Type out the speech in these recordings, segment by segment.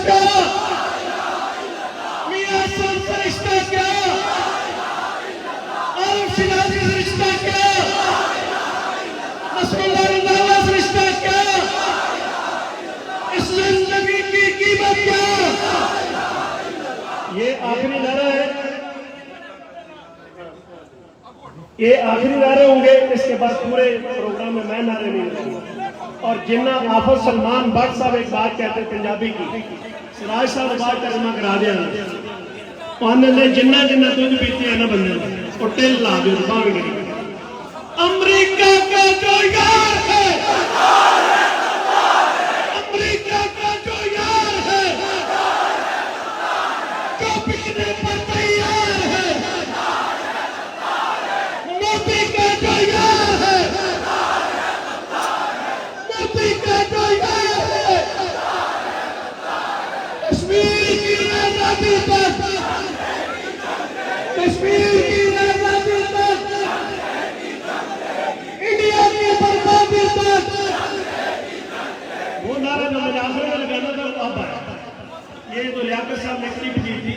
کیا؟ میاں صاحب سے رشتہ کیا؟ عارف شرازی سے رشتہ کیا؟ نصر اللہ رضا سے رشتہ کیا؟ اس زندگی کی قیمت کیا؟ یہ آخری نعرہ ہے، یہ آخری نعرے ہوں گے. اس کے بعد پورے پروگرام میں میں نعرے نہیں لگاؤں گا. اور جنہ آفت سلمان بٹ صاحب ایک بات کہتے ہیں پنجابی کی، سراج صاحب بات ترجمہ کرا دیا نے جنہ دودھ پیتے ہیں نا بندے وہ ٹل لا دو باغ نہیں. امریکہ کا جو یار ہے، امریکہ کا جو یار ہے، جو بکنے پر تیار ہے، موتی کا جو یار ہے، موتی کا جو یار ہے، کشمیر کی آزادی تک، کشمیر کی آزادی تک، انڈیا کی بربادی تک. وہ نعرہ جو میں نے آخر میں لگانا تھا وہ اب آیا. یہ تو لیاقت صاحب نے کلپ دی تھی.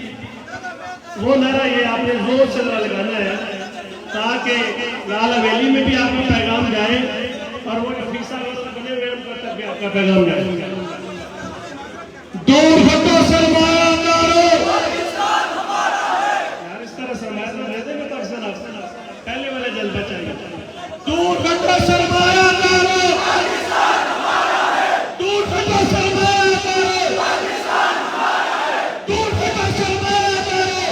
وہ نعرہ یہ آپ نے زور سے لگانا ہے تاکہ لال حویلی میں بھی آپ کا پیغام جائے اور وہ رفیق صاحب بنے ہوئے ان تک بھی آپ کا پیغام جائے. دور ہٹو سرمایہ دارو. یار اس طرح سرمایہ دار رہتے ہیں تو اکثر پہلے والے جلوہ چاہیے. دور ہٹو سرمایہ دارو، دور ہٹو سرمایہ دارو، دور ہٹو سرمایہ دارو،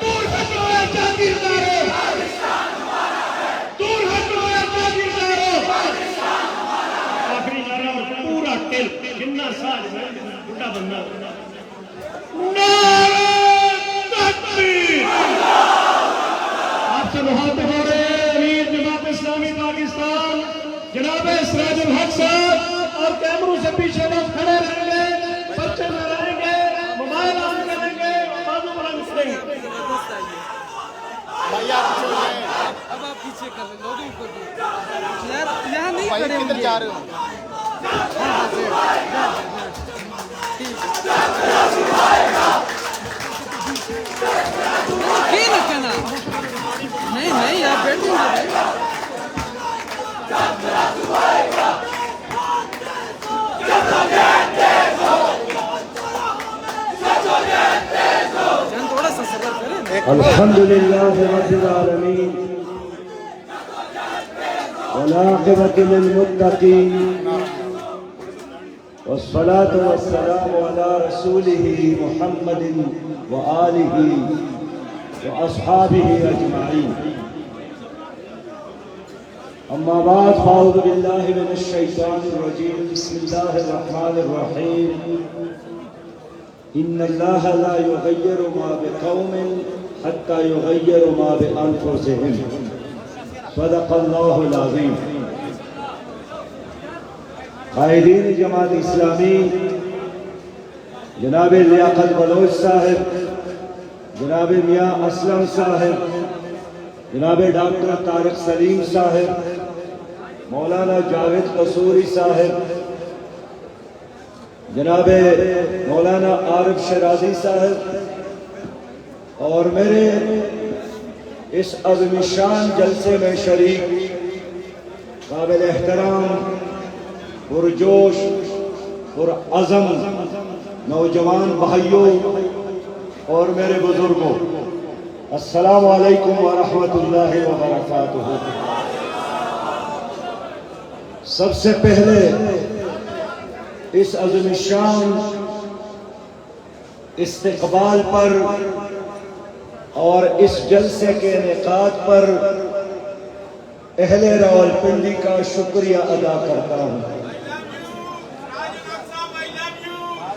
دور ہٹو اے جاگیردارو، دور ہٹو اے جاگیردارو. آخری نعرہ اور پورا ٹل جنہ ساج میں بڑا بندہ نعرہ تکبیر. آپ سے مخاطب ہو رہے ہیں امیر جماعت اسلامی پاکستان جناب سراج الحق صاحب، اور کیمروں سے پیچھے لوگ کھڑے رہیں گے، بچے میں رہیں گے، موبائل آن کریں گے، بازو بلند کریں گے. اب آپ پیچھے کر رہے لوگوں کو یہاں نہیں کھڑے ہوں گے. جا رہے ہو نہیں آپ بیٹھیں گے. تھوڑا سا صبر کریں. الحمدللہ رب العالمین والعاقبۃ للمتقین والصلاة والسلام على رسوله محمد وآلہ وأصحابه أجمعين. أما بعد فأعوذ بالله من الشيطان الرجيم. بسم الله الرحمن الرحيم. إن الله لا يغير ما بقوم حتى يغير ما بأنفسهم. صدق الله العظيم. قائدین جماعت اسلامی جناب لیاقت بلوچ صاحب، جناب میاں اسلم صاحب، جناب ڈاکٹر طارق سلیم صاحب، مولانا جاوید قصوری صاحب، جناب مولانا عارف شرازی صاحب، اور میرے اس عظیم شان جلسے میں شریک قابل احترام پرجوش پرعزم نوجوان بھائیوں اور میرے بزرگوں، السلام علیکم ورحمۃ اللہ وبرکاتہ. سب سے پہلے اس عظیم شان استقبال پر اور اس جلسے کے انعقاد پر اہل راولپنڈی کا شکریہ ادا کرتا ہوں.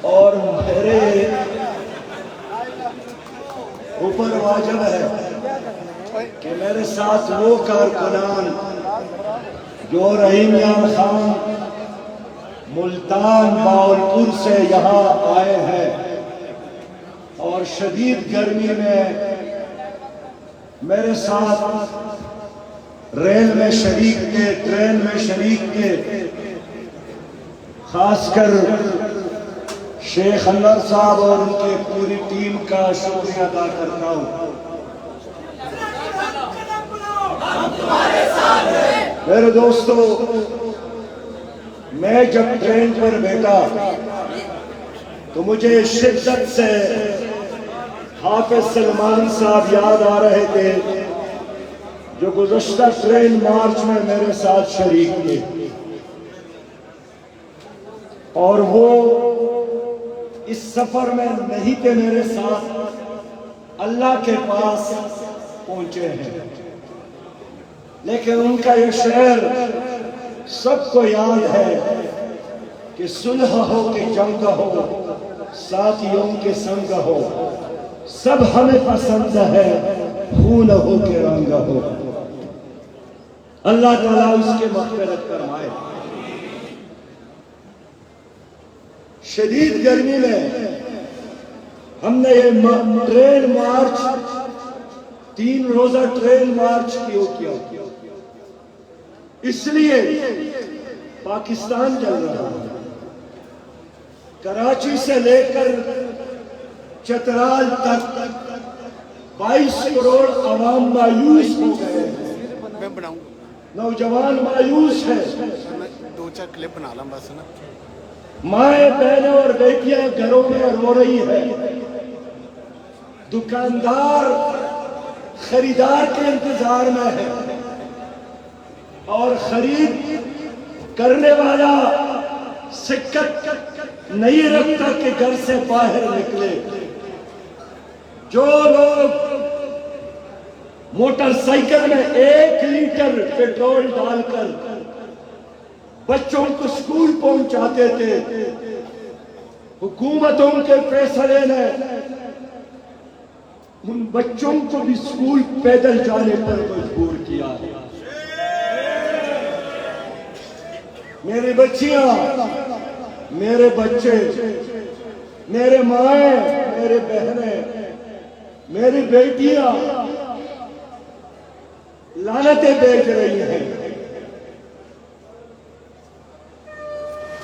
اور میرے اوپر واجب ہے کہ میرے ساتھ وہ کارکنان جو رحیم یار خان ملتان باولپور سے یہاں آئے ہیں اور شدید گرمی میں میرے ساتھ ریل میں شریک تھے، ٹرین میں شریک تھے، خاص کر شیخ انور صاحب اور ان کی پوری ٹیم کا شکریہ ادا کرتا ہوں۔ میرے دوستو، میں جب ٹرین پر بیٹھا تو مجھے شدت سے حافظ سلمان صاحب یاد آ رہے تھے جو گزشتہ ٹرین مارچ میں میرے ساتھ شریک تھے، اور وہ اس سفر میں نہیں تھے میرے ساتھ، اللہ کے پاس پہنچے ہیں، لیکن ان کا یہ شعر سب کو یاد ہے کہ صلح ہو کہ جنگ ہو، ساتھیوں کے سنگ ہو، سب ہمیں پسند ہے، خون ہو کہ رنگ ہو۔ اللہ تعالیٰ اس کے مغفرت فرمائے۔ شدید گرمی میں ہم نے یہ ٹرین مارچ 3 روزہ ٹرین مارچ کیا، اس لیے پاکستان چل رہا ہے، کراچی سے لے کر چترال تک 22 کروڑ عوام مایوس ہو گئے ہیں، نوجوان مایوس ہیں، 2-4 کلپ بنا لوں بس نا۔ مائیں بہنیں اور بیٹیاں گھروں میں رو رہی ہیں، دکاندار خریدار کے انتظار میں ہے، اور خرید کرنے والا سکت نہیں رکھتا کہ گھر سے باہر نکلے۔ جو لوگ موٹر سائیکل میں 1 لیٹر پیٹرول ڈال کر بچوں کو اسکول پہنچاتے تھے، حکومتوں کے فیصلے نے ان بچوں کو بھی اسکول پیدل جانے پر مجبور کیا ہے۔ میری بچیاں، میرے بچے، میرے مائیں، میرے بہنیں، میری بیٹیاں لعنتیں بیچ رہی ہیں۔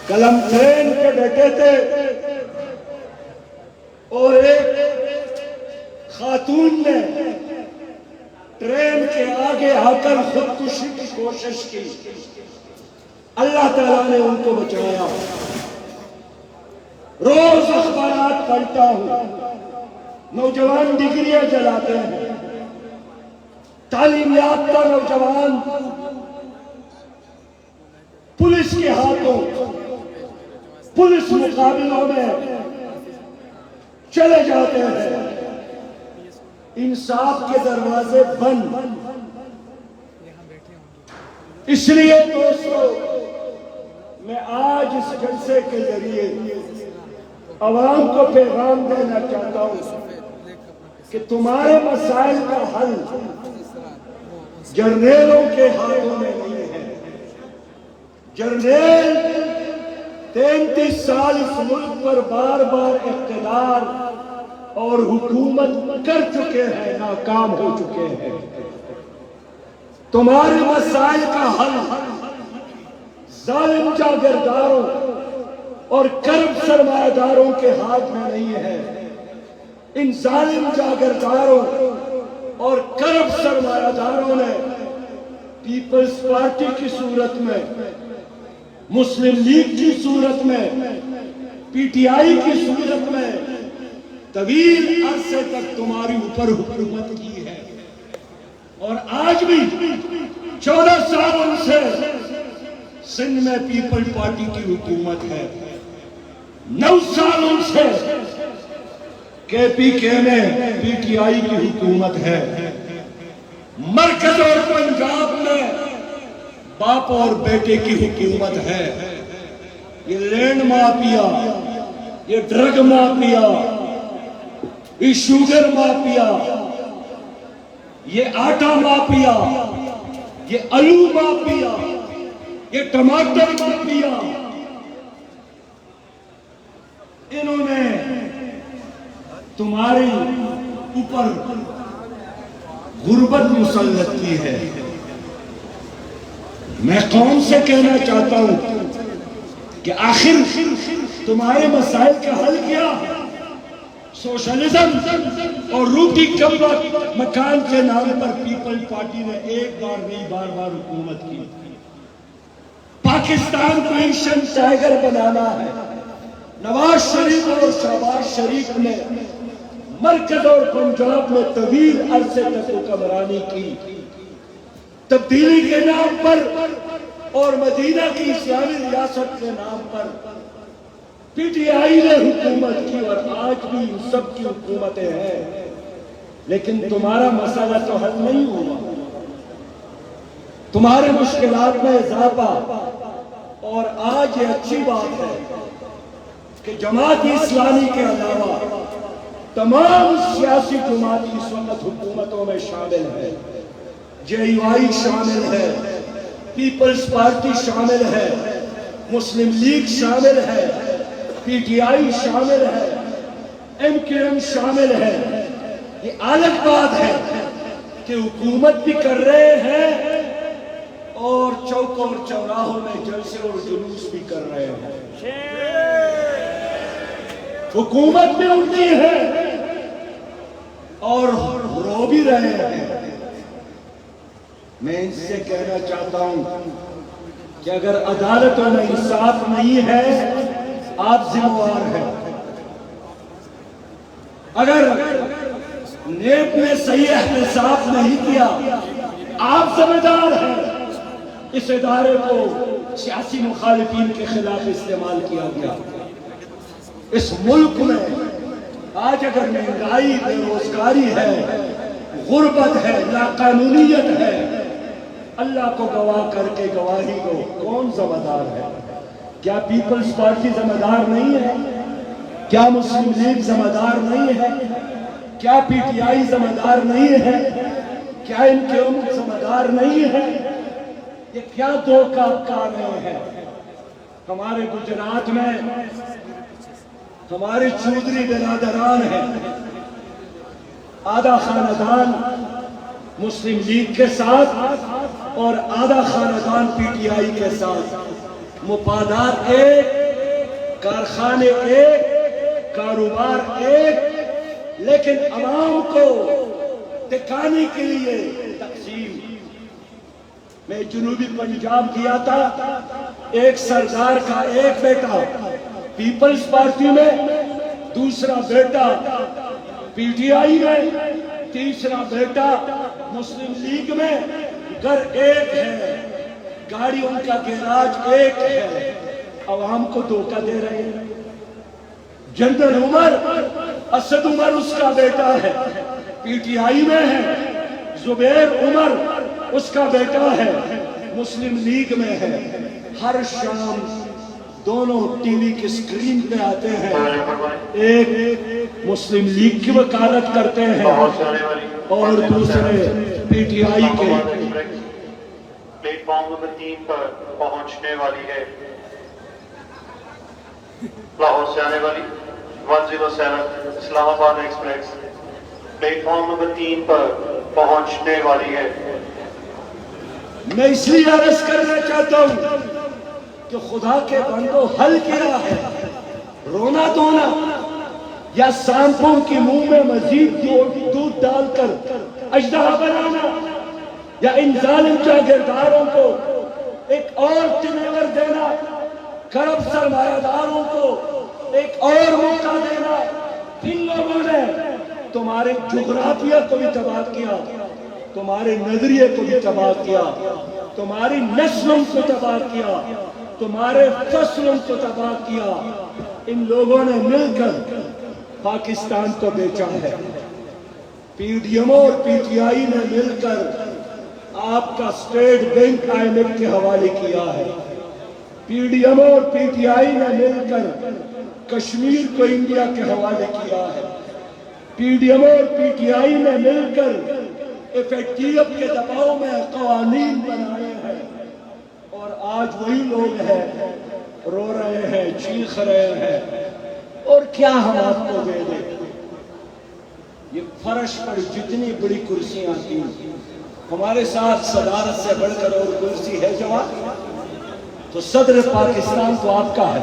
کل ہم ٹرین پہ بیٹھے تھے اور ایک خاتون نے ٹرین کے آگے آ کر خودکشی کی کوشش کی، اللہ تعالیٰ نے ان کو بچایا۔ روز اخبارات پڑھتا ہوں، نوجوان ڈگریاں جلاتے ہیں، تعلیم یافتہ نوجوان پولیس کے ہاتھوں پولیس مقابلوں میں چلے جاتے ہیں، انصاف کے دروازے بند۔ اس لیے دوستو، میں آج اس جلسے کے ذریعے عوام کو پیغام دینا چاہتا ہوں کہ تمہارے مسائل کا حل جرنیلوں کے ہاتھوں میں نہیں ہے۔ جرنیل 33 سال اس ملک پر بار بار اقتدار اور حکومت کر چکے ہیں، ناکام ہو چکے ہیں۔ تمہارے مسائل کا حل ظالم جاگیرداروں اور کرپٹ سرمایہ داروں کے ہاتھ میں نہیں ہے۔ ان ظالم جاگیرداروں اور کرپٹ سرمایہ داروں نے پیپلز پارٹی کی صورت میں، مسلم لیگ کی صورت میں، پی ٹی آئی کی صورت میں طویل عرصے تک تمہاری اوپر حکومت کی ہے، اور آج بھی 14 سالوں سے سندھ میں پیپل پارٹی کی حکومت ہے، 9 سالوں سے کے پی کے میں پی ٹی آئی کی حکومت ہے، مرکز اور پنجاب میں باپ اور بیٹے کی حکومت ہے۔ یہ لینڈ مافیا، یہ ڈرگ مافیا، یہ شوگر مافیا، یہ آٹا مافیا، یہ آلو مافیا، یہ ٹماٹر مافیا، انہوں نے تمہاری اوپر غربت مسلط کی ہے۔ میں قوم سے کہنا چاہتا ہوں کہ آخر تمہارے مسائل کا حل کیا؟ سوشلزم اور روٹی کپڑا مکان کے نام پر پیپل پارٹی نے ایک بار نہیں بار بار حکومت کی. پاکستان کو ایشین ٹائیگر بنانا ہے. نواز شریف اور شہباز شریف نے مرکز اور پنجاب میں طویل عرصے تک حکمرانی کی. تبدیلی کے نام پر اور مدینہ کی اسلامی ریاست کے نام پر پی ٹی آئی نے حکومت کی اور آج بھی ان سب کی حکومتیں ہیں. لیکن تمہارا مسئلہ تو حل نہیں ہوا. تمہارے مشکلات میں اضافہ. اور آج یہ اچھی بات ہے کہ جماعت اسلامی کے علاوہ تمام سیاسی جماعت اس وقت حکومتوں میں شامل ہے. جے یو آئی شامل ہے, پیپلز پارٹی شامل ہے, مسلم لیگ شامل ہے, پی ٹی آئی شامل ہے, ایم کیو ایم شامل ہے. یہ الگ بات ہے کہ حکومت بھی کر رہے ہیں اور چوکوں اور چوراہوں میں جلسے اور جلوس بھی کر رہے ہیں. حکومت بھی اٹھتی ہے اور رو بھی رہے ہیں. میں ان سے کہنا چاہتا ہوں کہ اگر عدالتوں میں انصاف نہیں ہے آپ ذمہ دار ہیں. اگر نیب نے صحیح احتساب نہیں کیا آپ ذمہ دار ہیں. اس ادارے کو سیاسی مخالفین کے خلاف استعمال کیا گیا. اس ملک میں آج اگر مہنگائی, بے روزگاری ہے, غربت ہے, لاقانونیت ہے, اللہ کو گواہ کر کے گواہی کو کون ذمہ دار ہے؟ کیا پیپلز پارٹی ذمہ دار نہیں ہے؟ کیا مسلم لیگ ذمہ دار نہیں ہے؟ کیا پی ٹی آئی ذمہ دار نہیں ہے؟ کیا ان کے ذمہ دار نہیں ہے؟ یہ کیا دھوکہ کار رہے ہیں؟ ہمارے گجرات میں ہمارے چودھری برادران ہیں. آدھا خاندان مسلم لیگ کے ساتھ اور آدھا خاندان پی ٹی آئی کے ساتھ. مفادات ایک, کارخانے ایک, کاروبار ایک, لیکن عوام کو ٹکانے کے لیے تقسیم. میں جنوبی پنجاب گیا تھا, ایک سردار کا ایک بیٹا پیپلز پارٹی میں, دوسرا بیٹا پی ٹی آئی میں, تیسرا بیٹا مسلم لیگ میں. گھر ایک ہے, گاڑی ان کا گیراج ایک ہے, عوام کو دھوکہ دے رہے ہیں. جنرل عمر, اسد عمر اس کا بیٹا ہے, پی ٹی آئی میں ہے. زبیر عمر اس کا بیٹا ہے, مسلم لیگ میں ہے. ہر شام دونوں ٹی وی کی سکرین پہ آتے ہیں, ایک مسلم لیگ کی وکالت کرتے ہیں اور دوسرے پی ٹی آئی کے. پلیٹ فارم نمبر 3 پر پہنچنے والی ہے. لاہور سے آنے والی 107 اسلام آباد ایکسپریس پلیٹ فارم نمبر 3 پر پہنچنے والی ہے. میں اس لیے عرض کرنا چاہتا ہوں کہ خدا کے بندو حل کیا ہے؟ رونا دھونا یا سانپوں کی منہ میں مزید دودھ ڈال کر اژدہا بنانا, یا ان ظالم جاگیرداروں کو ایک اور تنیور دینا, کرب سرمایہ داروں کو ایک اور موقع دینا. ان لوگوں نے تمہارے جغرافیہ کو بھی تباہ کیا, تمہارے نظریے کو بھی تباہ کیا, تمہاری نسلوں کو تباہ کیا, تمہارے فصلوں کو تباہ کیا. ان لوگوں نے مل کر پاکستان کو بیچا ہے. پی ڈی ایم اور پی ٹی آئی نے مل کر آپ کا State Bank I M F کے حوالے کیا ہے. پی ڈی ایم اور پی ٹی آئی نے مل کر کشمیر کو انڈیا کے حوالے کیا ہے. پی ڈی ایم اور پی ٹی آئی نے مل کر ایف اے ٹی ایف کے دباؤ میں قوانین بنائے ہیں. اور آج وہی لوگ ہیں رو رہے ہیں, چیخ رہے ہیں. اور کیا ہم آپ کو دے دیں؟ یہ فرش پر جتنی بڑی کرسیاں تھیں, ہمارے ساتھ صدارت سے بڑھ کر اور کرسی ہے جوان, تو صدر پاکستان تو آپ کا ہے,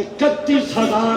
31,000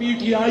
PTI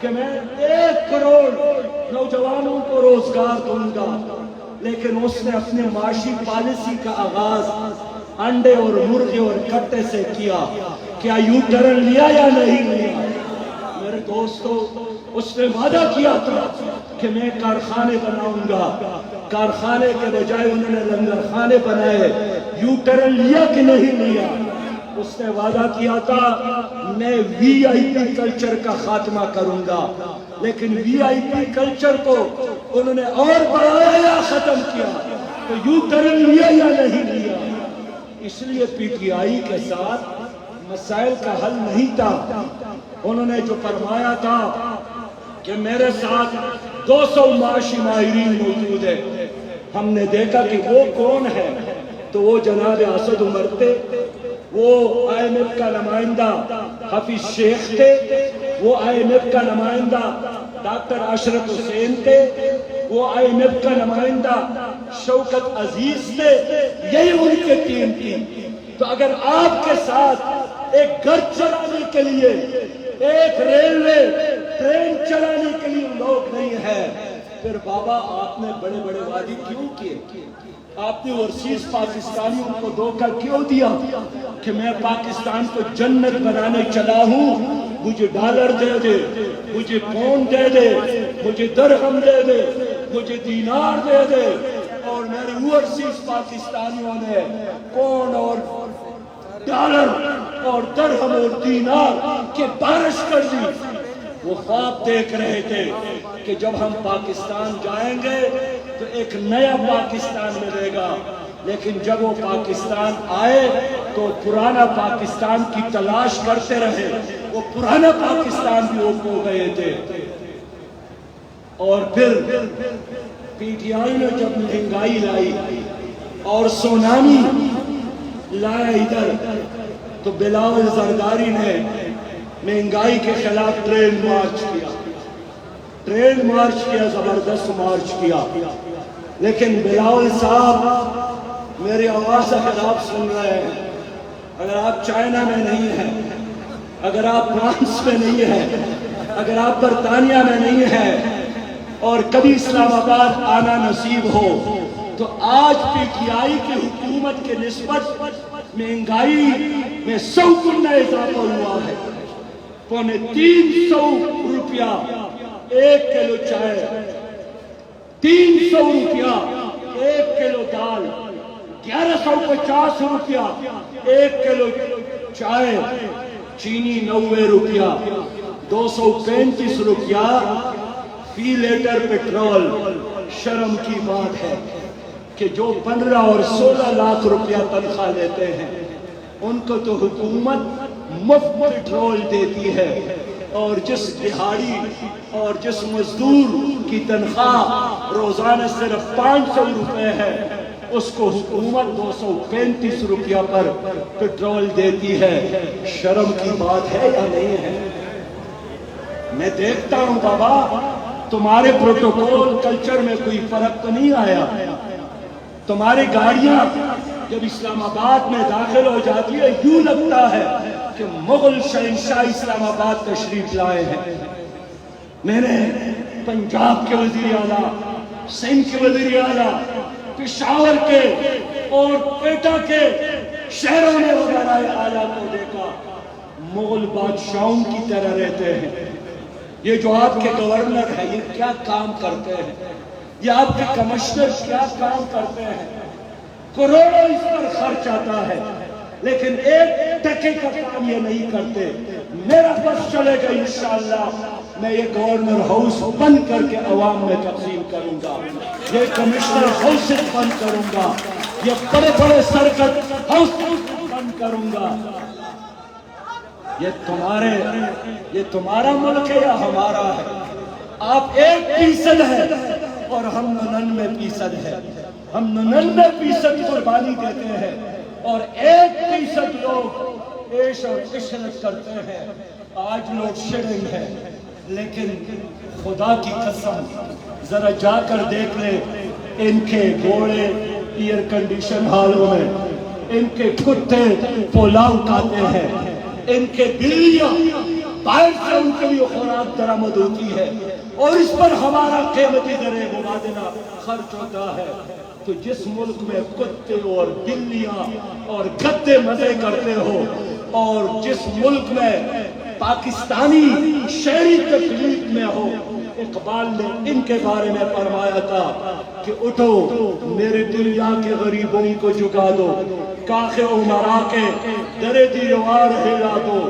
کہ میں 1 کروڑ نوجوانوں کو روزگار دوں گا، لیکن اس نے اپنے معاشی پالیسی کا آغاز انڈے اور مرغے اور کٹے سے کیا۔ کیا یو ٹرن لیا یا نہیں لیا؟ میرے دوستو، اس نے وعدہ کیا تھا کہ میں کارخانے بناؤں گا، کارخانے کے بجائے انہوں نے لنگر خانے بنائے۔ یو ٹرن لیا کہ نہیں لیا؟ اس نے وعدہ کیا تھا میں وی آئی پی کلچر کا خاتمہ کروں گا، لیکن وی آئی پی کلچر کو انہوں نے اور بڑھایا یا ختم کیا؟ تو یو ٹرن لیا یا نہیں لیا؟ اس لیے پی ٹی آئی کے ساتھ مسائل کا حل نہیں تھا۔ انہوں نے جو فرمایا تھا کہ میرے ساتھ 200 معاشی ماہرین موجود ہیں، ہم نے دیکھا کہ وہ کون ہے، تو وہ جناب اسد عمر تھے، وہ آئی ایم ایف کا نمائندہ حفیظ شیخ تھے، وہ آئی ایم ایف کا نمائندہ ڈاکٹر اشرف حسین تھے، وہ آئی ایم ایف کا نمائندہ شوکت عزیز تھے، یہی ان کی ٹیم تھی۔ تو اگر آپ کے ساتھ ایک گھر چلانے کے لیے، ایک ریلوے ٹرین چلانے کے لیے لوگ نہیں ہیں، پھر بابا آپ نے بڑے بڑے وعدے کیوں کیے؟ آپ نے اوورسیز پاکستانیوں کو دھوکہ کیوں دیا کہ میں پاکستان کو جنت بنانے چلا ہوں، مجھے ڈالر دے دے، مجھے پاؤنڈ دے دے، مجھے درہم دے دے، مجھے دینار دے دے، اور میرے اوورسیز پاکستانیوں نے پاؤنڈ اور ڈالر اور درہم اور دینار کی بارش کر دی۔ وہ خواب دیکھ رہے تھے کہ جب ہم پاکستان جائیں گے تو ایک نیا پاکستان ملے گا، لیکن جب وہ پاکستان آئے تو پرانا پاکستان کی تلاش کرتے رہے، وہ پرانا پاکستان بھی ہو گئے تھے۔ اور پھر پی ٹی آئی نے جب مہنگائی لائی اور سونامی لایا ادھر، تو بلاول زرداری نے مہنگائی کے خلاف ٹرین مارچ کیا، زبردست مارچ کیا۔ لیکن بلاول صاحب، میری آواز اگر آپ سن رہے ہیں، اگر آپ چائنا میں نہیں ہیں، اگر آپ فرانس میں نہیں ہیں، اگر آپ برطانیہ میں نہیں ہیں، اور کبھی اسلام آباد آنا نصیب ہو، تو آج پی ٹی آئی کی حکومت کے نسبت مہنگائی میں 100 گنا اضافہ ہوا ہے۔ 350 روپیہ 1 کلو چائے، 300 روپیہ 1 کلو دال، 1150 روپیہ 1 کلو چائے، چینی 90 روپیہ، 235 روپیہ فی لیٹر پیٹرول۔ شرم کی بات ہے کہ جو 15 اور 16 لاکھ روپیہ تنخواہ لیتے ہیں، ان کو تو حکومت مفت پیٹرول دیتی ہے، اور جس دہاڑی اور جس مزدور کی تنخواہ روزانہ صرف 500 روپے ہے، اس کو حکومت 235 روپیہ پر پیٹرول دیتی ہے۔ شرم کی بات ہے یا نہیں ہے؟ میں دیکھتا ہوں بابا، تمہارے پروٹوکول کلچر میں کوئی فرق تو نہیں آیا۔ تمہاری گاڑیاں جب اسلام آباد میں داخل ہو جاتی ہے، یوں لگتا ہے کہ مغل شہنشاہ اسلام آباد تشریف لائے ہیں۔ میں نے پنجاب کے وزیر اعلیٰ، سندھ کے وزیر اعلیٰ، پشاور کے اور کوئٹہ کے شہروں میں وزرائے اعلیٰ کو دیکھا، مغل بادشاہوں کی طرح رہتے ہیں۔ یہ جو آپ کے گورنر ہیں، یہ کیا کام کرتے ہیں؟ یہ آپ کے کمشنر کیا کام کرتے ہیں؟ کروڑوں اس پر خرچ آتا ہے، لیکن ایک ٹکے کا کام یہ نہیں کرتے۔ میرا بس چلے گا انشاءاللہ، میں یہ گورنر ہاؤس بند کر کے عوام میں تقسیم کروں گا، یہ کمشنر ہاؤس بند کروں گا، یہ بڑے بڑے سرکٹ ہاؤس بند کروں گا۔ یہ تمہارا ملک ہے یا ہمارا ہے؟ آپ 1% ہے اور ہم 99% ہے۔ ہم 99% قربانی دیتے ہیں اور 1% لوگ عیش اور عشرت کرتے ہیں۔ آج لوگ شیڈنگ ہے، لیکن خدا کی قسم ذرا جا کر دیکھ لیں، ان کے گھوڑے ایئر کنڈیشن ہالوں میں، ان کے کتے پولاؤ کھاتے ہیں، ان کے بلیاں باہر سے ان کے لیے خوراک درآمد ہوتی ہے اور اس پر ہمارا قیمتی زر مبادلہ خرچ ہوتا ہے، تو جس ملک میں کتے اور بلیاں اور گدے مزے کرتے ہو، اور جس ملک میں پاکستانی شہری تکلیف میں ہو، اقبال نے ان کے بارے میں فرمایا تھا کہ اٹھو میرے دنیا کے غریبوں کو جگا دو، کاخ عمرا کے در دیوار ہلا دو،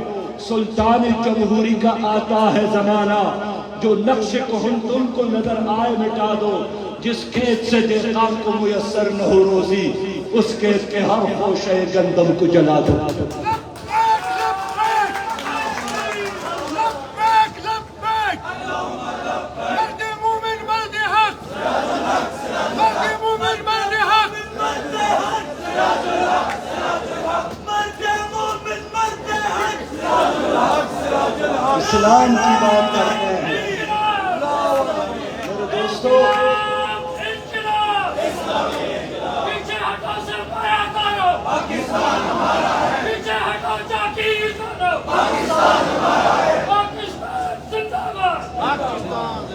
سلطان جمہوری کا آتا ہے زمانہ، جو نقش کہن تم کو نظر آئے مٹا دو، جس کھیت سے دہقان کو میسر نہ ہو روزی، اس کھیت کے ہر خوشے گندم کو جلا دو۔ اسلام کی بات کرتے ہیں میرے دوستو،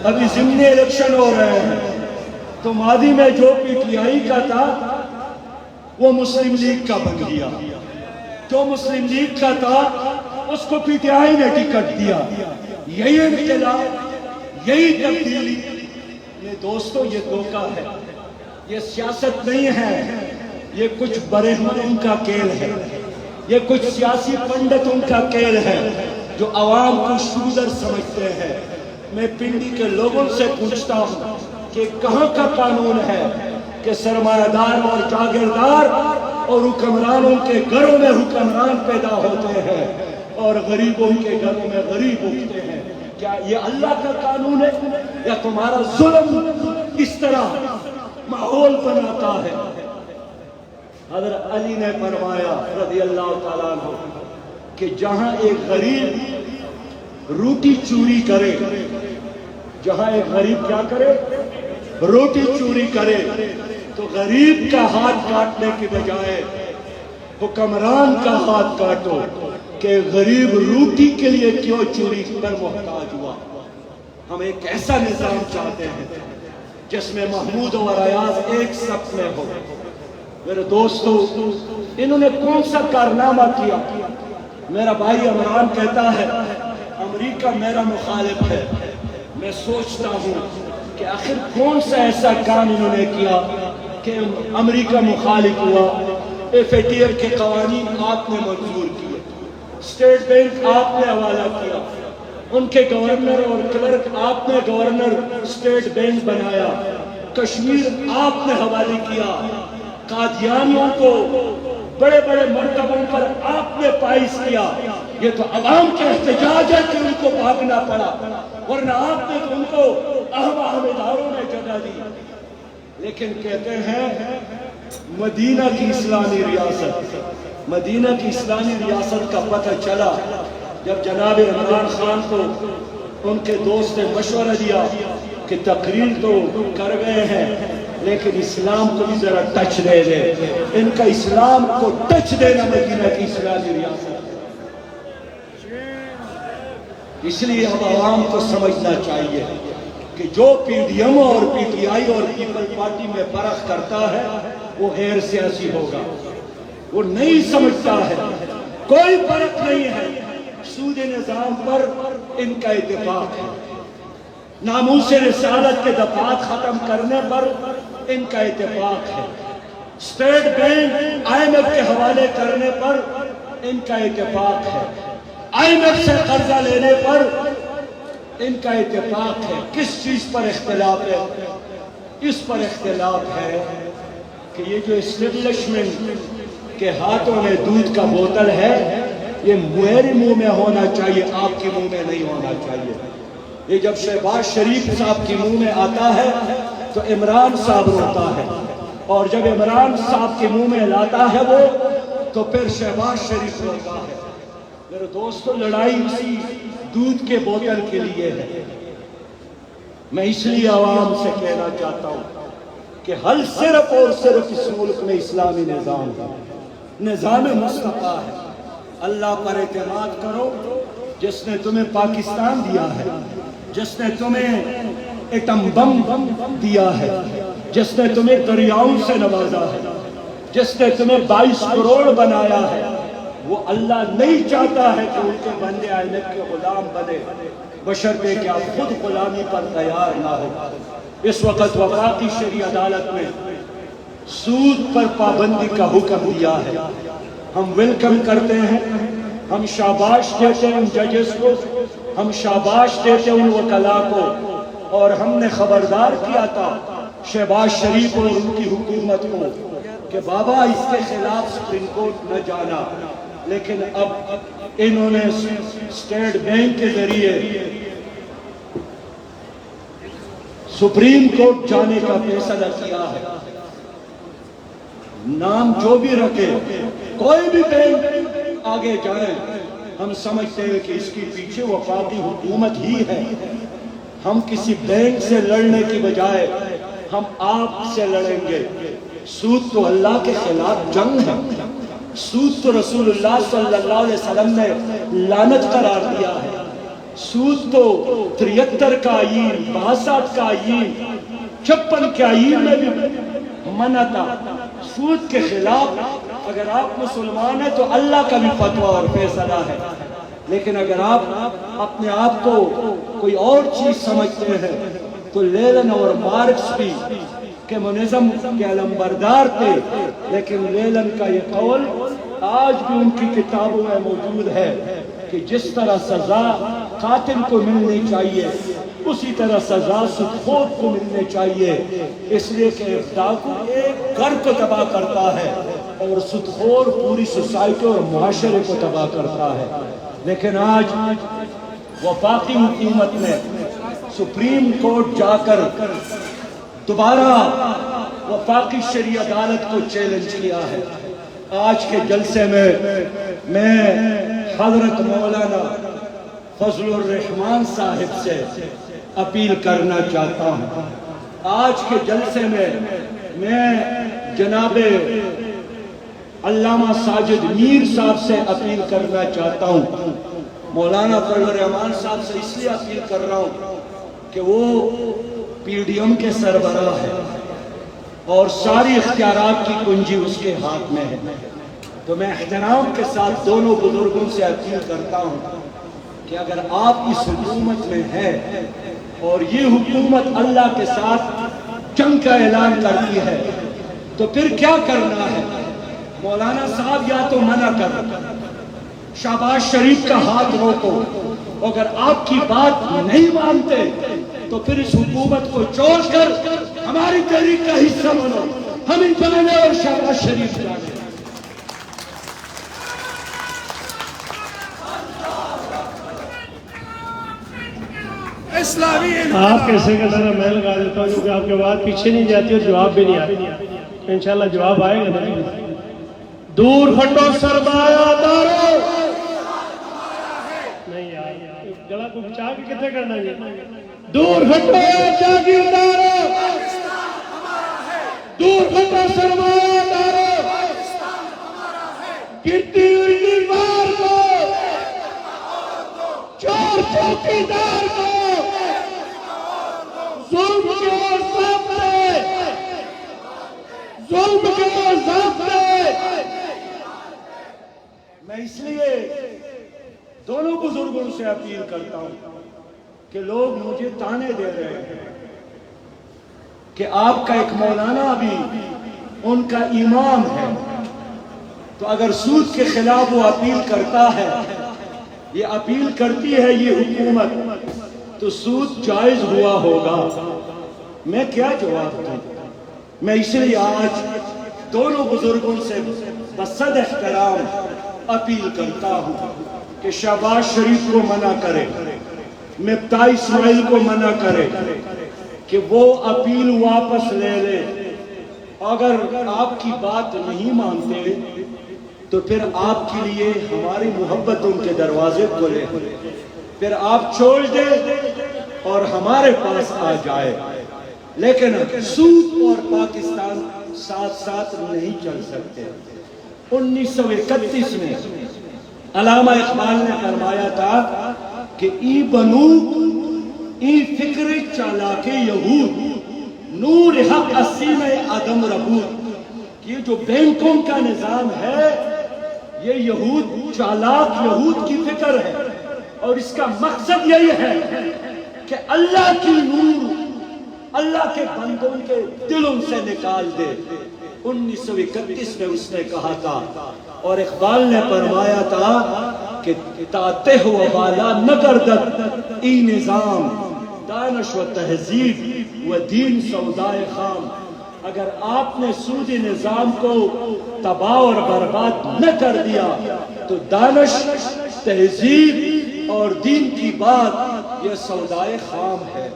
ابھی ضمنی الیکشن ہو رہے ہیں، تو ماضی میں جو پی ٹی آئی کا تھا وہ مسلم لیگ کا بن گیا، جو مسلم لیگ کا تھا اس کو پی ٹی آئی نے ٹکٹ دیا۔ یہی انقلاب، یہی تبدیلی، یہ دوستو یہ دھوکہ ہے، یہ سیاست نہیں ہے، یہ کچھ برہمنوں کا کھیل ہے، یہ کچھ سیاسی پنڈتوں کا کھیل ہے جو عوام کو شودر سمجھتے ہیں۔ میں پنڈی کے لوگوں سے پوچھتا ہوں کہ کہاں کا قانون ہے کہ سرمایہ دار اور جاگیردار اور حکمرانوں کے گھروں میں حکمران پیدا ہوتے ہیں اور غریبوں کے گھروں میں غریب اٹھتے ہیں؟ کیا یہ اللہ کا قانون ہے یا تمہارا ظلم اس طرح ماحول بناتا ہے؟ حضرت علی نے فرمایا رضی اللہ تعالیٰ عنہ کہ جہاں ایک غریب روٹی چوری کرے، جہاں ایک غریب کیا کرے؟ روٹی چوری کرے، تو غریب کا ہاتھ کاٹنے کی بجائے حکمران کا ہاتھ کاٹو کہ غریب روٹی کے لیے کیوں چوری پر محتاج ہوا۔ ہم ایک ایسا نظام چاہتے ہیں جس میں محمود اور ایاز ایک صف میں ہو۔ میرے دوستو، انہوں نے کون سا کارنامہ کیا؟ میرا بھائی عمران کہتا ہے امریکہ میرا مخالف ہے۔ میں سوچتا ہوں کہ آخر کون سا ایسا کام انہوں نے کیا کہ امریکہ مخالف ہوا؟ FATF کے قوانین آپ نے منظور کیے، اسٹیٹ بینک آپ نے حوالہ کیا، ان کے گورنر اور کلرک آپ نے گورنر اسٹیٹ بینک بنایا، کشمیر آپ نے حوالے کیا، قادیانیوں کو بڑے بڑے مرتبوں پر آپ نے پائز کیا۔ یہ تو عوام کے احتجاج ہے کہ ان کو بھاگنا پڑا، ورنہ آپ نے تو ان کو اہم اداروں میں جگہ دی۔ لیکن کہتے ہیں مدینہ کی اسلامی ریاست، مدینہ کی اسلامی ریاست کا پتہ چلا جب جناب عمران خان کو ان کے دوست نے مشورہ دیا کہ تقریر تو کر گئے ہیں لیکن اسلام کو بھی ذرا ٹچ دے دے، ان کا اسلام کو ٹچ دینا مدینہ کی اسلامی ریاست۔ اس لیے اب عوام کو سمجھنا چاہیے کہ جو پی ڈی ایم اور پی ٹی آئی اور پیپل پارٹی میں فرق کرتا ہے وہ غیر سیاسی ہوگا، وہ نہیں سمجھتا ہے، کوئی فرق نہیں ہے۔ سود نظام پر ان کا اتفاق ہے، ناموس رسالت کے دفعات ختم کرنے پر ان کا اتفاق ہے، اسٹیٹ بینک IMF کے حوالے کرنے پر ان کا اتفاق ہے، IMF سے قرضہ لینے پر ان کا اتفاق ہے۔ کس چیز پر اختلاف ہے؟ اس پر اختلاف ہے کہ یہ جو اسٹیبلشمنٹ کے ہاتھوں میں دودھ کا بوتل ہے یہ میرے منہ میں ہونا چاہیے، آپ کے منہ میں نہیں ہونا چاہیے۔ یہ جب شہباز شریف صاحب کے منہ میں آتا ہے تو عمران صاحب روتا ہے، اور جب عمران صاحب کے منہ میں لاتا ہے وہ تو پھر شہباز شریف روتا ہے۔ میرے دوستو، لڑائی اسی دودھ کے بوتل کے لیے ہے۔ میں اس لیے عوام سے کہنا چاہتا ہوں کہ حل صرف اور صرف اس ملک میں اسلامی نظام ہے، نظام مصطفیٰ ہے۔ اللہ پر اعتماد کرو، جس نے تمہیں پاکستان دیا ہے، جس نے تمہیں ایٹم بم دیا ہے، جس نے تمہیں دریاؤں سے نوازا ہے، جس نے تمہیں 22 کروڑ بنایا ہے، وہ اللہ نہیں چاہتا ہے کہ ان کے بندے آئینت کے غلام بنے، بشرطے کہ آپ خود غلامی پر تیار نہ ہو۔ اس وقت وفاقی شرعی عدالت میں سود پر پابندی کا حکم دیا ہے۔ ہم ویلکم کرتے ہیں، ہم شاباش دیتے ہیں ان ججز کو، ہم شاباش دیتے ہیں ان وکلاء کو، اور ہم نے خبردار کیا تھا شہباز شریف اور ان کی حکومت کو کہ بابا اس کے خلاف سپریم کورٹ نہ جانا، لیکن اب انہوں نے اسٹیٹ بینک کے ذریعے سپریم کورٹ جانے کا فیصلہ کیا ہے۔ نام جو بھی رکھے، کوئی بھی بینک آگے جائیں، ہم سمجھتے ہیں کہ اس کی پیچھے وفاقی حکومت ہی ہے۔ ہم کسی بینک سے لڑنے کی بجائے ہم آپ سے لڑیں گے۔ سود تو اللہ کے خلاف جنگ ہے، سود تو رسول اللہ صلی اللہ علیہ وسلم نے لعنت قرار دیا ہے، سود تو 73 کا آئین، 62 کا آئین، 56 کے آئین میں بھی منع تھا۔ سود کے خلاف اگر آپ مسلمان ہیں تو اللہ کا بھی فتویٰ اور فیصلہ ہے، لیکن اگر آپ اپنے آپ کو کوئی اور چیز سمجھتے ہیں تو لینن اور مارکس بھی کمیونزم کے علمبردار تھے، لیکن لینن کا یہ قول آج بھی ان کی کتابوں میں موجود ہے کہ جس طرح سزا قاتل کو ملنی چاہیے اسی طرح سزا سودخور کو ملنے چاہیے، اس لیے کہ ڈاکو ایک گھر کو تباہ کرتا ہے اور سودخور پوری سوسائٹی اور معاشرے کو تباہ کرتا ہے۔ لیکن آج وفاقی حکومت نے سپریم کورٹ جا کر دوبارہ وفاقی شرعی عدالت کو چیلنج کیا ہے۔ آج کے جلسے میں حضرت مولانا فضل الرحمان صاحب سے اپیل کرنا چاہتا ہوں۔ آج کے جلسے میں جناب علامہ ساجد میر صاحب سے اپیل کرنا چاہتا ہوں۔ مولانا فضل الرحمان صاحب سے اس لیے اپیل کر رہا ہوں کہ وہ پی ڈی ایم کے سربراہ ہے اور ساری اختیارات کی کنجی اس کے ہاتھ میں ہے، تو میں احترام کے ساتھ دونوں بزرگوں سے اپیل کرتا ہوں کہ اگر آپ اس حکومت میں ہیں اور یہ حکومت اللہ کے ساتھ جنگ کا اعلان کرتی ہے تو پھر کیا کرنا ہے؟ مولانا صاحب یا تو منع کر، شہباز شریف کا ہاتھ روکو، اگر آپ کی بات نہیں مانتے تو پھر اس حکومت کو چھوڑ کر ہماری تحریک کا حصہ بنو، ہم ان جانے اور شہباز شریف جانے۔ آپ کیسے کا ذرا میں لگا دیتا ہوں کیونکہ آپ کے بات پیچھے نہیں جاتی اور جواب بھی نہیں آتی، انشاءاللہ جواب آئے گا نا۔ دور ہٹو سرمایہ دارو، نہیں یار گلا کو بچا کے کتنے کرنا ہے؟ دور ہٹو جاگیردارو، دور ہٹو سرمایہ دارو، گرتی ہوئی دیوار کو، چور چوکیدار کو، ظلم کے ضابطے، ظلم کے ضابطے۔ میں اس لیے دونوں بزرگوں سے اپیل کرتا ہوں کہ لوگ مجھے تانے دے رہے ہیں کہ آپ کا ایک مولانا بھی ان کا امام ہے، تو اگر سود کے خلاف وہ اپیل کرتا ہے، یہ اپیل کرتی ہے یہ حکومت، تو سود جائز ہوا ہوگا۔ میں کیا جواب دوں؟ میں اس لیے آج دونوں بزرگوں سے بصد احترام اپیل کرتا ہوں کہ شہباز شریف کو منع کرے، مفتاح اسماعیل کو منع کرے کہ وہ اپیل واپس لے لے۔ اگر آپ کی بات نہیں مانتے تو پھر آپ کے لیے ہماری محبتوں کے دروازے کھلے، پھر آپ چھوڑ دیں اور ہمارے پاس آ جائے، لیکن سود اور پاکستان ساتھ ساتھ نہیں چل سکتے۔ 1931 میں علامہ اقبال نے فرمایا تھا کہ ای بنو ای فکر چالاک یہود نور حق اسیم عدم ربود. یہ جو بینکوں کا نظام ہے یہ یہود چالاک یہود کی فکر ہے اور اس کا مقصد یہی ہے کہ اللہ کی نور اللہ کے بندوں کے دلوں سے نکال دے. 1931 میں اس نے کہا تھا اور اقبال نے فرمایا تھا کہ تاتے ہو بالا نہ گردد ای نظام دانش و تہذیب و دین سودائے خام. اگر آپ نے سودی نظام کو تباہ اور برباد نہ کر دیا تو دانش تہذیب اور دین کی بات یہ سودائے خام ہے.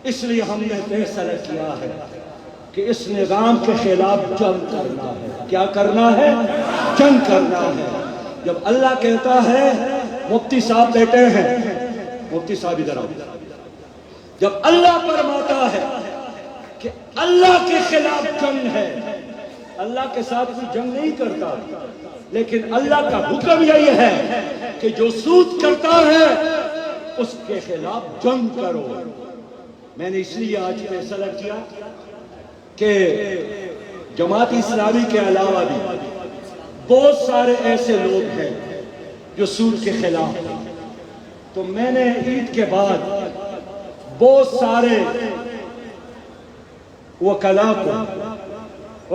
اس لیے ہم نے فیصلہ کیا ہے کہ اس نظام کے خلاف جنگ کرنا ہے. کیا کرنا ہے؟ جنگ کرنا ہے. جب اللہ کہتا ہے مفتی صاحب بیٹھے ہیں, مفتی صاحب ادھر آؤ, جب اللہ فرماتا ہے کہ اللہ کے خلاف جنگ ہے, اللہ کے ساتھ کوئی جنگ نہیں کرتا, لیکن اللہ کا حکم یہی ہے کہ جو سود کرتا ہے اس کے خلاف جنگ کرو. میں نے اس لیے آج فیصلہ کیا کہ جماعت اسلامی کے علاوہ بھی بہت سارے ایسے لوگ ہیں جو سود کے خلاف ہیں. تو میں نے عید کے بعد بہت سارے وکلاء کو,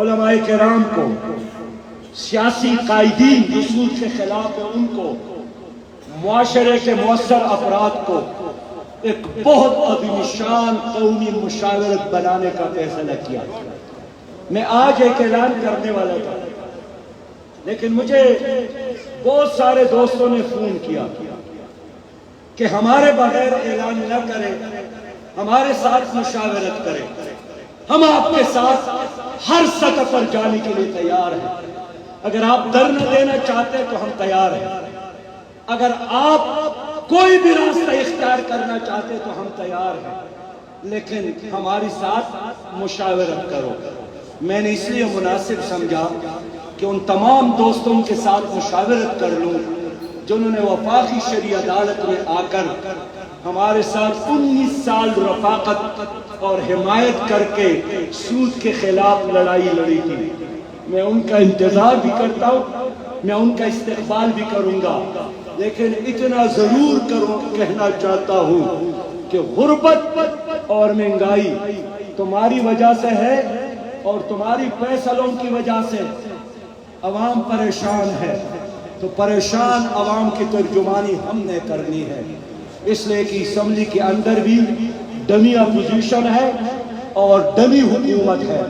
علماء کرام کو, سیاسی قائدین جو سود کے خلاف ہیں ان کو, معاشرے کے مؤثر افراد کو ایک بہت عظیم شان قومی مشاورت بنانے کا فیصلہ کیا. میں آج ایک اعلان کرنے والا تھا لیکن مجھے بہت سارے دوستوں نے فون کیا کہ ہمارے بغیر اعلان نہ کرے, ہمارے ساتھ مشاورت کرے. ہم آپ کے ساتھ ہر سطح پر جانے کے لیے تیار ہیں. اگر آپ دھرنا دینا چاہتے تو ہم تیار ہیں. اگر آپ کوئی بھی راستہ اختیار کرنا چاہتے تو ہم تیار ہیں, لیکن ہماری ساتھ مشاورت کرو. میں نے اس لیے مناسب سمجھا کہ ان تمام دوستوں کے ساتھ مشاورت کر لوں جنہوں نے وفاقی شرعی عدالت میں آ کر ہمارے ساتھ 19 سال رفاقت اور حمایت کر کے سود کے خلاف لڑائی لڑی تھی. میں ان کا انتظار بھی کرتا ہوں, میں ان کا استقبال بھی کروں گا, لیکن اتنا ضرور کہنا چاہتا ہوں کہ غربت اور مہنگائی تمہاری وجہ سے ہے اور تمہاری فیصلوں کی وجہ سے عوام پریشان ہے. تو پریشان عوام کی ترجمانی ہم نے کرنی ہے. اس لیے کہ اسمبلی کے اندر بھی ڈمی اپوزیشن ہے اور ڈمی حکومت ہے,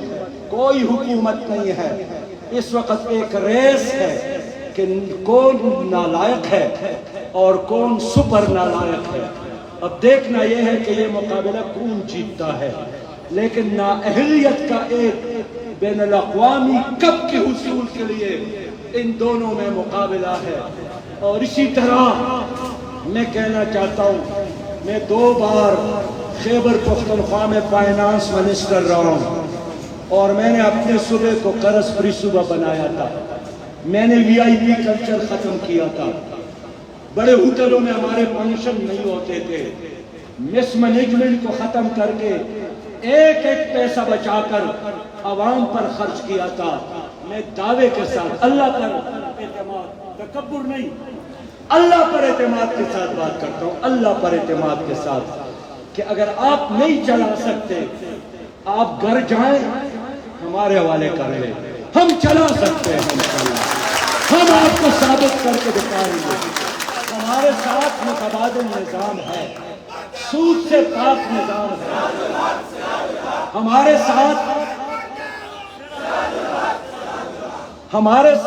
کوئی حکومت نہیں ہے. اس وقت ایک ریس ہے کہ کون نالائق ہے اور کون سپر نالائق ہے. اب دیکھنا یہ ہے کہ یہ مقابلہ کون جیتتا ہے, لیکن نااہلیت کا ایک بین الاقوامی کپ کے حصول کے لیے ان دونوں میں مقابلہ ہے. اور اسی طرح میں کہنا چاہتا ہوں, میں 2 بار خیبر پختونخوا میں فائنانس منسٹر رہا ہوں اور میں نے اپنے صوبے کو قرض فری صوبہ بنایا تھا. میں نے وی آئی پی کلچر ختم کیا تھا. بڑے ہوٹلوں میں ہمارے فنکشن نہیں ہوتے تھے. مس مینجمنٹ کو ختم کر کے ایک ایک پیسہ بچا کر عوام پر خرچ کیا تھا. میں دعوے کے ساتھ اللہ پر اعتماد, تکبر نہیں, اللہ پر اعتماد کے ساتھ بات کرتا ہوں, اللہ پر اعتماد کے ساتھ کہ اگر آپ نہیں چلا سکتے آپ گھر جائیں, ہمارے حوالے کر لیں, ہم چلا سکتے ہیں انشاءاللہ. ہم آپ کو ثابت کر کے دکھائیں گے. ہمارے ساتھ متبادل نظام ہے, سود سے پاک نظام ہے. ہمارے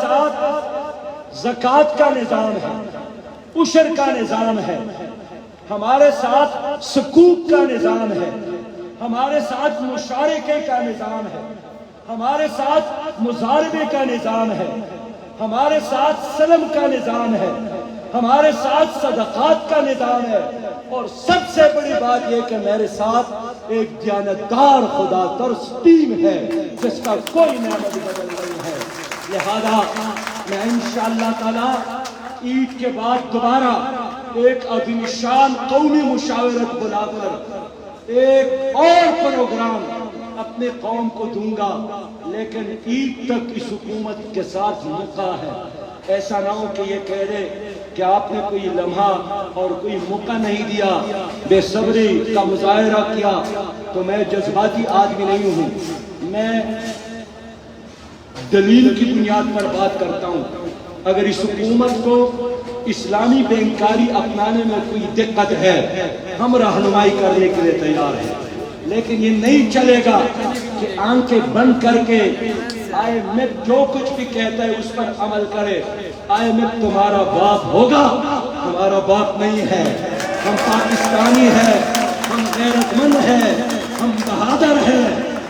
ساتھ زکوٰۃ کا نظام ہے, عشر کا نظام ہے. ہمارے ساتھ سکوک کا نظام ہے. ہمارے ساتھ مشارکے کا نظام ہے. ہمارے ساتھ مزاربے کا نظام ہے. ہمارے ساتھ سلم کا نظام ہے. ہمارے ساتھ صدقات کا نظام ہے. اور سب سے بڑی بات یہ کہ میرے ساتھ ایک دیانتدار خدا ترس ٹیم ہے جس کا کوئی نعمت بدل نہیں ہے. لہذا میں انشاءاللہ تعالی عید کے بعد دوبارہ ایک عظیم شان قومی مشاورت بلا کر ایک اور پروگرام اپنے قوم کو دوں گا، لیکن عید تک اس حکومت کے ساتھ موقع ہے۔ ایسا نہ ہو کہ یہ کہہ رہے کہ آپ نے کوئی لمحہ اور کوئی موقع نہیں دیا، بے صبری کا مظاہرہ کیا۔ تو میں جذباتی آدمی نہیں ہوں، میں دلیل کی بنیاد پر بات کرتا ہوں۔ اگر اس حکومت کو اسلامی بینکاری اپنانے میں کوئی دقت ہے، ہم رہنمائی کرنے کے لیے تیار ہیں، لیکن یہ نہیں چلے گا کہ آنکھیں بند کر کے آئی ایم ایف جو کچھ بھی کہتا ہے اس پر عمل کرے۔ آئی ایم ایف تمہارا باپ ہوگا، تمہارا باپ نہیں ہے۔ ہم پاکستانی ہیں، ہم غیرت مند ہیں، ہم بہادر ہیں۔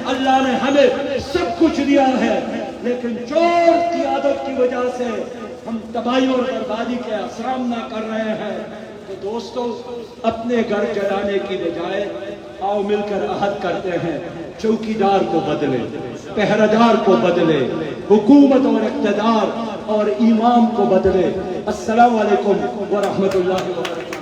اللہ نے ہمیں سب کچھ دیا ہے، لیکن چور قیادت کی وجہ سے ہم تباہی اور بربادی کا سامنا کر رہے ہیں۔ تو دوستو، اپنے گھر جلانے کی بجائے آؤ مل کر عہد کرتے ہیں، چوکیدار کو بدلے، پہرےدار کو بدلے، حکومت اور اقتدار اور امام کو بدلے۔ السلام علیکم ورحمۃ اللہ وبرکاتہ۔